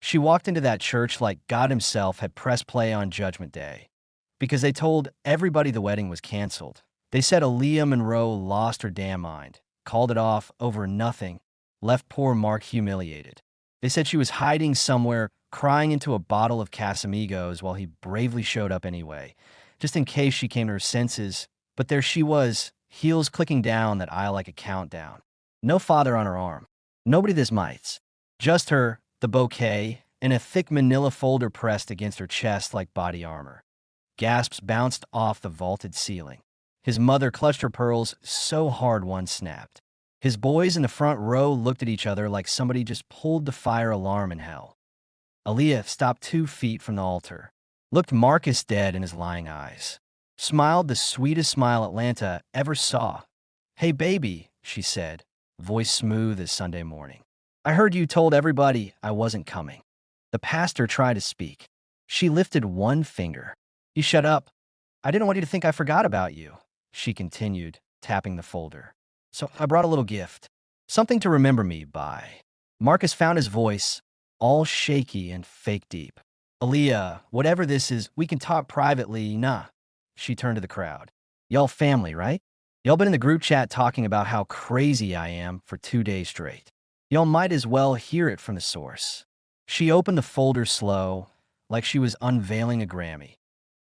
She walked into that church like God himself had pressed play on Judgment Day. Because they told everybody the wedding was canceled. They said Aaliyah Monroe lost her damn mind, called it off over nothing, left poor Mark humiliated. They said she was hiding somewhere, crying into a bottle of Casamigos while he bravely showed up anyway, just in case she came to her senses. But there she was, heels clicking down that aisle like a countdown. No father on her arm. Nobody this mites. Just her, the bouquet, and a thick manila folder pressed against her chest like body armor. Gasps bounced off the vaulted ceiling. His mother clutched her pearls so hard one snapped. His boys in the front row looked at each other like somebody just pulled the fire alarm in hell. Aaliyah stopped 2 feet from the altar, looked Marcus dead in his lying eyes, smiled the sweetest smile Atlanta ever saw. "Hey, baby," she said, voice smooth as Sunday morning. "I heard you told everybody I wasn't coming." The pastor tried to speak. She lifted one finger. "You shut up. I didn't want you to think I forgot about you," she continued, tapping the folder. "So I brought a little gift. Something to remember me by." Marcus found his voice, all shaky and fake deep. "Aaliyah, whatever this is, we can talk privately, nah." She turned to the crowd. "Y'all family, right? Y'all been in the group chat talking about how crazy I am for 2 days straight. Y'all might as well hear it from the source." She opened the folder slow, like she was unveiling a Grammy.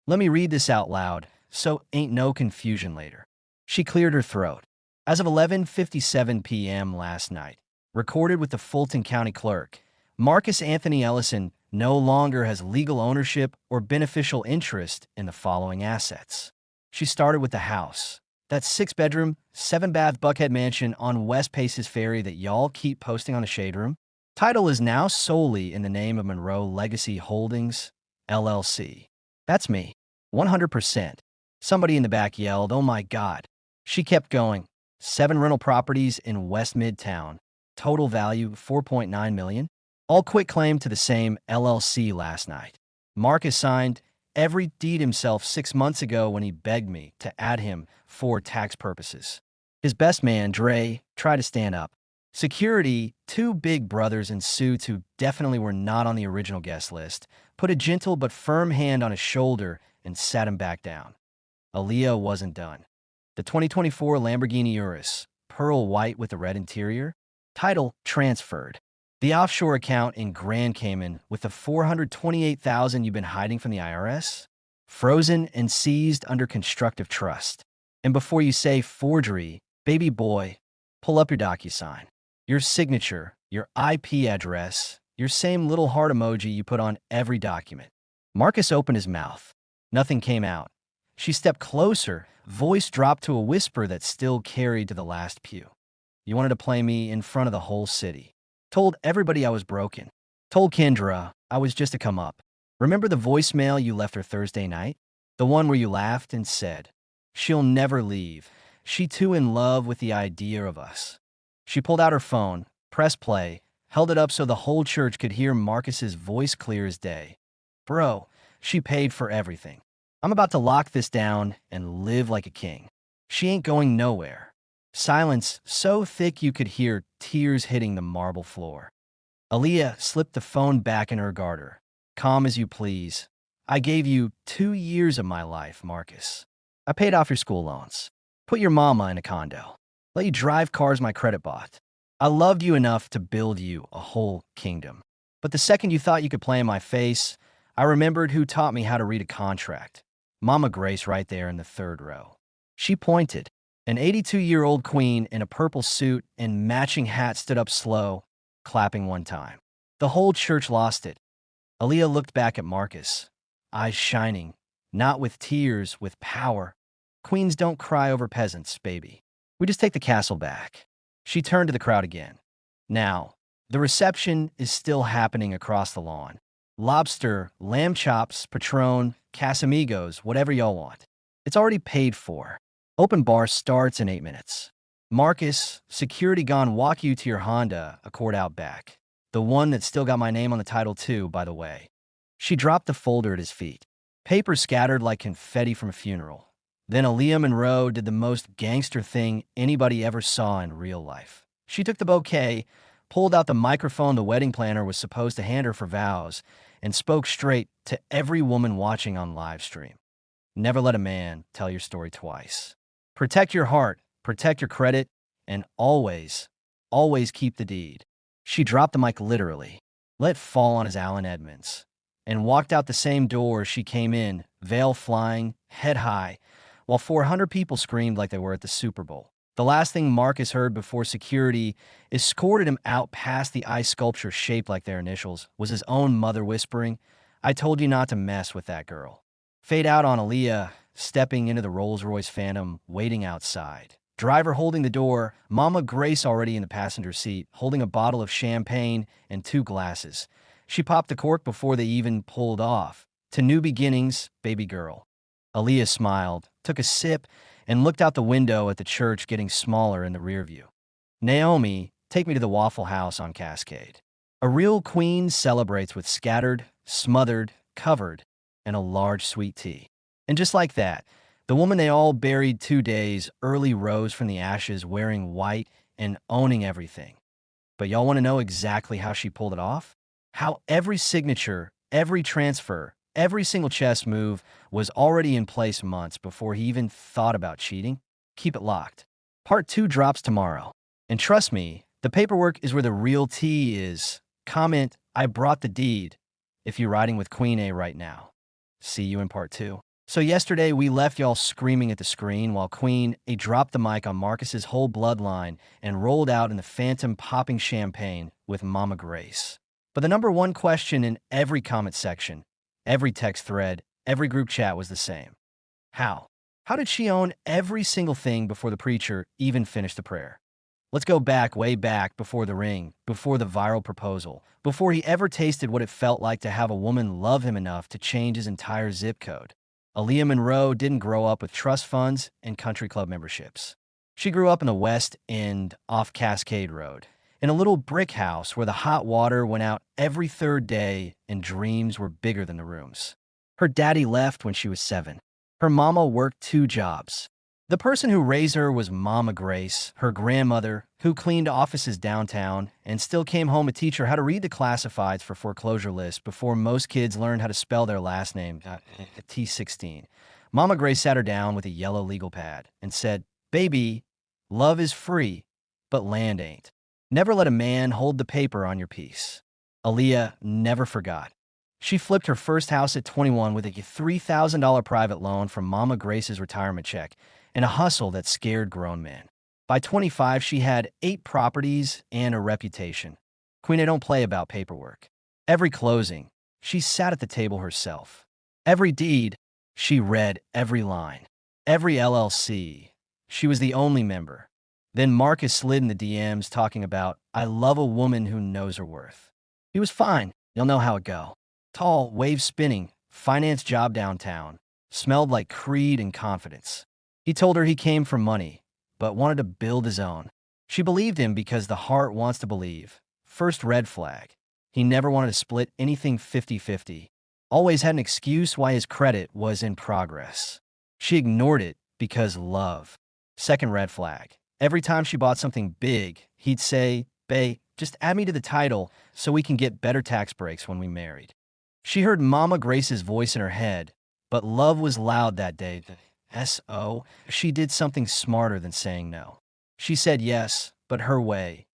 "Let me read this out loud, so ain't no confusion later." She cleared her throat. As of 11:57 p.m. last night, recorded with the Fulton County Clerk, Marcus Anthony Ellison no longer has legal ownership or beneficial interest in the following assets. She started with the house, that 6-bedroom, 7-bath Buckhead mansion on West Paces Ferry that y'all keep posting on the Shade Room. Title is now solely in the name of Monroe Legacy Holdings, LLC. That's me. 100%. Somebody in the back yelled, "Oh my God." She kept going. 7 rental properties in West Midtown. Total value $4.9 million. All quit claim to the same LLC last night. Marcus signed every deed himself 6 months ago when he begged me to add him for tax purposes. His best man, Dre, tried to stand up. Security, 2 big brothers in suits who definitely were not on the original guest list, put a gentle but firm hand on his shoulder and sat him back down. Aaliyah wasn't done. The 2024 Lamborghini Urus, pearl white with a red interior. Title transferred. The offshore account in Grand Cayman with the $428,000 you've been hiding from the IRS. Frozen and seized under constructive trust. And before you say forgery, baby boy, pull up your DocuSign. Your signature, your IP address, your same little heart emoji you put on every document. Marcus opened his mouth. Nothing came out. She stepped closer, voice dropped to a whisper that still carried to the last pew. "You wanted to play me in front of the whole city. Told everybody I was broken. Told Kendra I was just a come up. Remember the voicemail you left her Thursday night? The one where you laughed and said, 'She'll never leave. She too in love with the idea of us.'" She pulled out her phone, pressed play, held it up so the whole church could hear Marcus's voice clear as day. "Bro, she paid for everything. I'm about to lock this down and live like a king. She ain't going nowhere." Silence so thick you could hear tears hitting the marble floor. Aaliyah slipped the phone back in her garter. "Calm as you please. I gave you 2 years of my life, Marcus. I paid off your school loans. Put your mama in a condo. Let you drive cars my credit bought. I loved you enough to build you a whole kingdom. But the second you thought you could play in my face, I remembered who taught me how to read a contract. Mama Grace right there in the 3rd row." She pointed. An 82-year-old queen in a purple suit and matching hat stood up slow, clapping one time. The whole church lost it. Aaliyah looked back at Marcus, eyes shining, not with tears, with power. "Queens don't cry over peasants, baby. We just take the castle back." She turned to the crowd again. "Now, the reception is still happening across the lawn. Lobster, lamb chops, Patron, Casamigos, whatever y'all want. It's already paid for. Open bar starts in 8 minutes. Marcus, security gone walk you to your Honda Accord out back. The one that still got my name on the title too, by the way." She dropped the folder at his feet. Paper scattered like confetti from a funeral. Then Aaliyah Monroe did the most gangster thing anybody ever saw in real life. She took the bouquet, pulled out the microphone the wedding planner was supposed to hand her for vows, and spoke straight to every woman watching on live stream. Never let a man tell your story twice. Protect your heart, protect your credit, and always, always keep the deed. She dropped the mic literally, let it fall on his Alan Edmonds, and walked out the same door she came in, veil flying, head high, while 400 people screamed like they were at the Super Bowl. The last thing Marcus heard before security escorted him out past the ice sculpture shaped like their initials was his own mother whispering, "I told you not to mess with that girl." Fade out on Aaliyah, stepping into the Rolls-Royce Phantom, waiting outside. Driver holding the door, Mama Grace already in the passenger seat, holding a bottle of champagne and 2 glasses. She popped the cork before they even pulled off. "To new beginnings, baby girl." Aaliyah smiled, took a sip, and looked out the window at the church getting smaller in the rear view. "Naomi, take me to the Waffle House on Cascade. A real queen celebrates with scattered, smothered, covered, and a large sweet tea." And just like that, the woman they all buried 2 days early rose from the ashes wearing white and owning everything. But y'all want to know exactly how she pulled it off? How every signature, every transfer, every single chess move was already in place months before he even thought about cheating? Keep it locked. Part 2 drops tomorrow. And trust me, the paperwork is where the real tea is. Comment, "I brought the deed," if you're riding with Queen A right now. See you in part 2. So yesterday, we left y'all screaming at the screen while Queen A dropped the mic on Marcus's whole bloodline and rolled out in the Phantom popping champagne with Mama Grace. But the number one question in every comment section, every text thread, every group chat was the same. How? How did she own every single thing before the preacher even finished the prayer? Let's go back, way back, before the ring, before the viral proposal, before he ever tasted what it felt like to have a woman love him enough to change his entire zip code. Aaliyah Monroe didn't grow up with trust funds and country club memberships. She grew up in the West End off Cascade Road, in a little brick house where the hot water went out every 3rd day and dreams were bigger than the rooms. Her daddy left when she was 7. Her mama worked 2 jobs. The person who raised her was Mama Grace, her grandmother, who cleaned offices downtown and still came home to teach her how to read the classifieds for foreclosure lists before most kids learned how to spell their last name, T16. Mama Grace sat her down with a yellow legal pad and said, "Baby, love is free, but land ain't. Never let a man hold the paper on your piece." Aaliyah never forgot. She flipped her first house at 21 with a $3,000 private loan from Mama Grace's retirement check and a hustle that scared grown men. By 25, she had 8 properties and a reputation. Queen A don't play about paperwork. Every closing, she sat at the table herself. Every deed, she read every line. Every LLC, she was the only member. Then Marcus slid in the DMs talking about, "I love a woman who knows her worth." He was fine. You'll know how it go. Tall, wave spinning, finance job downtown. Smelled like creed and confidence. He told her he came from money, but wanted to build his own. She believed him because the heart wants to believe. First red flag. He never wanted to split anything 50-50. Always had an excuse why his credit was in progress. She ignored it because love. Second red flag. Every time she bought something big, he'd say, "Bae, just add me to the title so we can get better tax breaks when we married." She heard Mama Grace's voice in her head, but love was loud that day. S.O. She did something smarter than saying no. She said yes, but her way.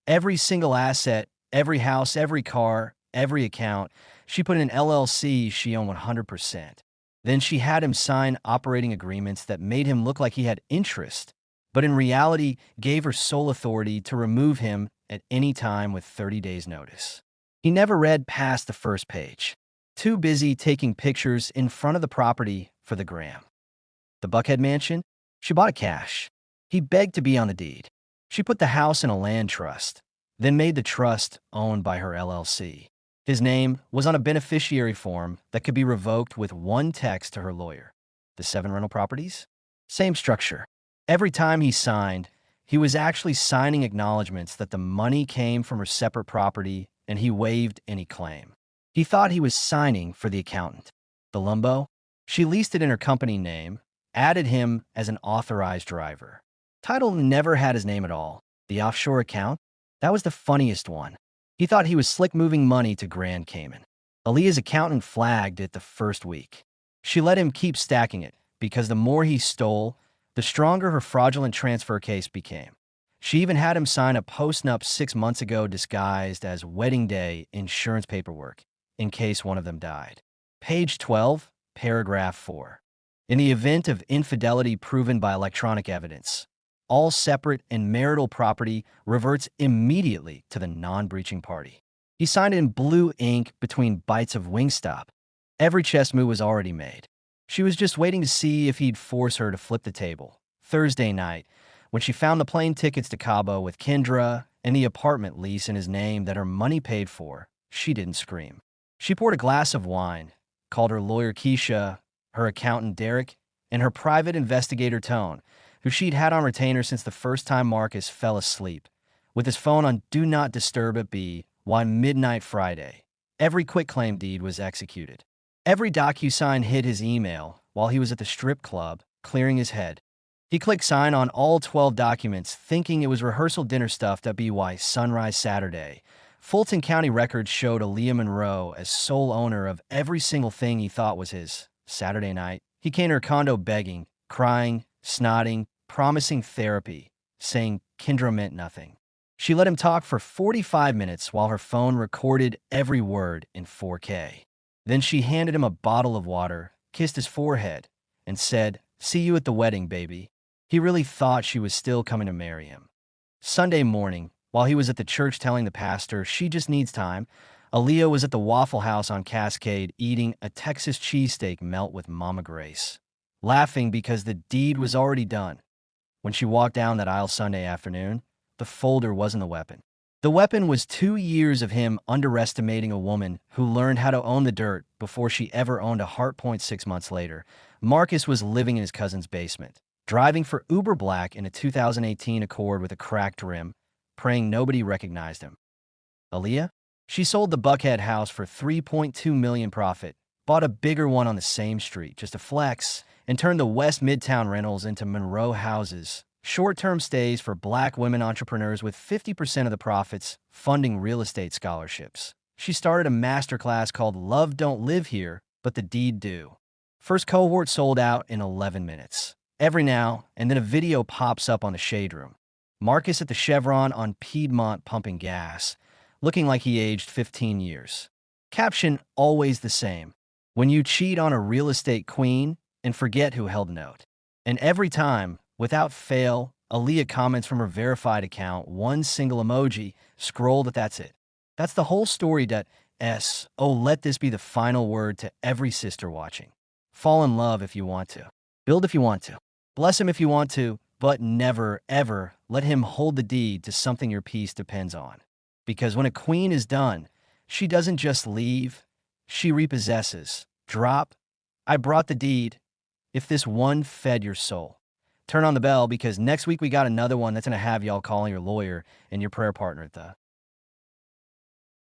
Every single asset, every house, every car, every account, she put in an LLC she owned 100%. Then she had him sign operating agreements that made him look like he had interest, but in reality gave her sole authority to remove him at any time with 30 days' notice. He never read past the first page. Too busy taking pictures in front of the property for the gram. The Buckhead mansion? She bought it cash. He begged to be on the deed. She put the house in a land trust, then made the trust owned by her LLC. His name was on a beneficiary form that could be revoked with one text to her lawyer. The 7 rental properties? Same structure. Every time he signed, he was actually signing acknowledgments that the money came from her separate property and he waived any claim. He thought he was signing for the accountant. The Lumbo? She leased it in her company name, added him as an authorized driver. Title never had his name at all. The offshore account? That was the funniest one. He thought he was slick moving money to Grand Cayman. Aaliyah's accountant flagged it the first week. She let him keep stacking it because the more he stole, the stronger her fraudulent transfer case became. She even had him sign a post-nup 6 months ago disguised as wedding day insurance paperwork in case one of them died. Page 12, paragraph 4. In the event of infidelity proven by electronic evidence, all separate and marital property reverts immediately to the non-breaching party. He signed it in blue ink between bites of Wingstop. Every chess move was already made. She was just waiting to see if he'd force her to flip the table. Thursday night, when she found the plane tickets to Cabo with Kendra and the apartment lease in his name that her money paid for, she didn't scream. She poured a glass of wine, called her lawyer Keisha, her accountant Derek, and her private investigator Tone, who she'd had on retainer since the first time Marcus fell asleep, with his phone on Do Not Disturb at midnight Friday. Every quitclaim deed was executed. Every DocuSign hit his email while he was at the strip club, clearing his head. He clicked sign on all 12 documents, thinking it was rehearsal dinner stuff at Sunrise Saturday. Fulton County records showed Aaliyah Monroe as sole owner of every single thing he thought was his. Saturday night, he came to her condo begging, crying, snotting, promising therapy, saying Kendra meant nothing. She let him talk for 45 minutes while her phone recorded every word in 4K. Then she handed him a bottle of water, kissed his forehead, and said, "See you at the wedding, baby." He really thought she was still coming to marry him. Sunday morning, while he was at the church telling the pastor she just needs time, Aaliyah was at the Waffle House on Cascade eating a Texas cheesesteak melt with Mama Grace, laughing because the deed was already done. When she walked down that aisle Sunday afternoon, the folder wasn't the weapon. The weapon was 2 years of him underestimating a woman who learned how to own the dirt before she ever owned a heart. 6 months later, Marcus was living in his cousin's basement, driving for Uber Black in a 2018 Accord with a cracked rim, praying nobody recognized him. Aaliyah? She sold the Buckhead house for $3.2 million profit, bought a bigger one on the same street, just a flex, and turned the West Midtown rentals into Monroe houses, short-term stays for Black women entrepreneurs with 50% of the profits funding real estate scholarships. She started a masterclass called Love Don't Live Here, but the Deed Do. First cohort sold out in 11 minutes. Every now and then a video pops up on the Shade Room. Marcus at the Chevron on Piedmont pumping gas, looking like he aged 15 years. Caption always the same: when you cheat on a real estate queen and forget who held note. And every time, without fail, Aaliyah comments from her verified account, one single emoji, scrolled, that's it. That's the whole story. Oh, let this be the final word to every sister watching. Fall in love if you want to. Build if you want to. Bless him if you want to, but never, ever let him hold the deed to something your peace depends on. Because when a queen is done, she doesn't just leave, she repossesses. Drop, I brought the deed, if this one fed your soul. Turn on the bell because next week we got another one that's going to have y'all calling your lawyer and your prayer partner at the